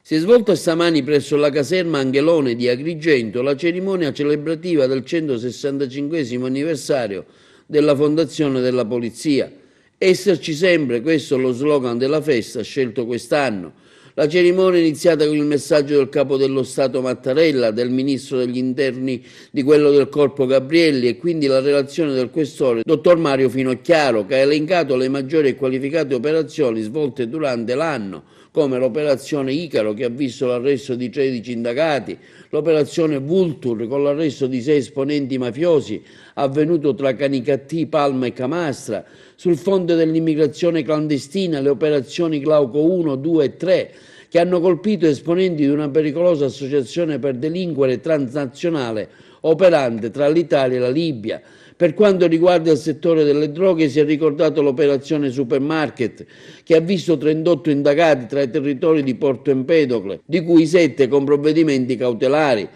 Si è svolta stamani presso la caserma Angelone di Agrigento la cerimonia celebrativa del 165° anniversario della fondazione della Polizia. Esserci sempre, questo è lo slogan della festa scelto quest'anno. La cerimonia è iniziata con il messaggio del Capo dello Stato Mattarella, del Ministro degli Interni di quello del Corpo Gabrielli e quindi la relazione del Questore, dottor Mario Finocchiaro, che ha elencato le maggiori e qualificate operazioni svolte durante l'anno, come l'operazione Icaro che ha visto l'arresto di 13 indagati, l'operazione Vulture con l'arresto di 6 esponenti mafiosi avvenuto tra Canicattì, Palma e Camastra, sul fronte dell'immigrazione clandestina le operazioni Glauco 1, 2 e 3 che hanno colpito esponenti di una pericolosa associazione per delinquere transnazionale operante tra l'Italia e la Libia. Per quanto riguarda il settore delle droghe si è ricordato l'operazione Supermarket che ha visto 38 indagati tra i territori di Porto Empedocle, di cui 7 con provvedimenti cautelari.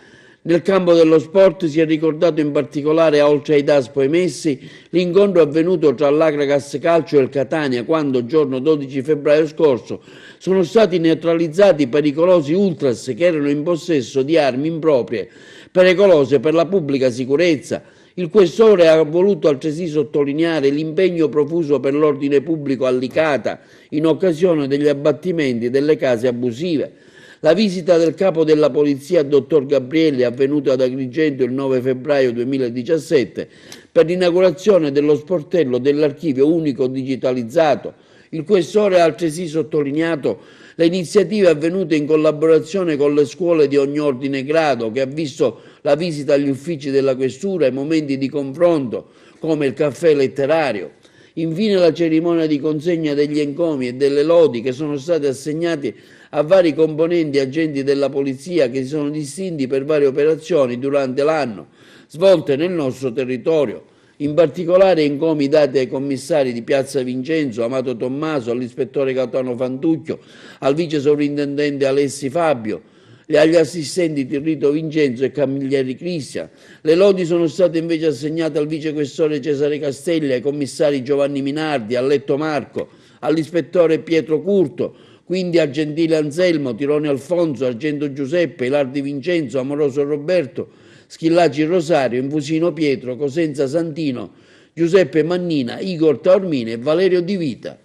Nel campo dello sport si è ricordato in particolare, oltre ai DASPO emessi, l'incontro avvenuto tra l'Agragas Calcio e il Catania quando, giorno 12 febbraio scorso, sono stati neutralizzati pericolosi ultras che erano in possesso di armi improprie, pericolose per la pubblica sicurezza. Il Questore ha voluto altresì sottolineare l'impegno profuso per l'ordine pubblico a Licata in occasione degli abbattimenti delle case abusive. La visita del Capo della Polizia, dottor Gabrielli, avvenuta ad Agrigento il 9 febbraio 2017 per l'inaugurazione dello sportello dell'archivio unico digitalizzato. Il Questore ha altresì sottolineato le iniziative avvenute in collaborazione con le scuole di ogni ordine e grado, che ha visto la visita agli uffici della Questura e momenti di confronto, come il caffè letterario. Infine la cerimonia di consegna degli encomi e delle lodi che sono stati assegnati a vari componenti e agenti della Polizia che si sono distinti per varie operazioni durante l'anno svolte nel nostro territorio. In particolare encomi dati ai commissari di Piazza Vincenzo, Amato Tommaso, all'ispettore Gaetano Fantucchio, al vice sovrintendente Alessi Fabio, agli assistenti Tirrito Vincenzo e Camilleri Cristian. Le lodi sono state invece assegnate al vicequestore Cesare Castelli, ai commissari Giovanni Minardi, a Letto Marco, all'ispettore Pietro Curto, quindi a Gentile Anselmo, Tirone Alfonso, Argento Giuseppe, Ilardi Vincenzo, Amoroso Roberto, Schillaci Rosario, Infusino Pietro, Cosenza Santino, Giuseppe Mannina, Igor Taormina e Valerio Di Vita.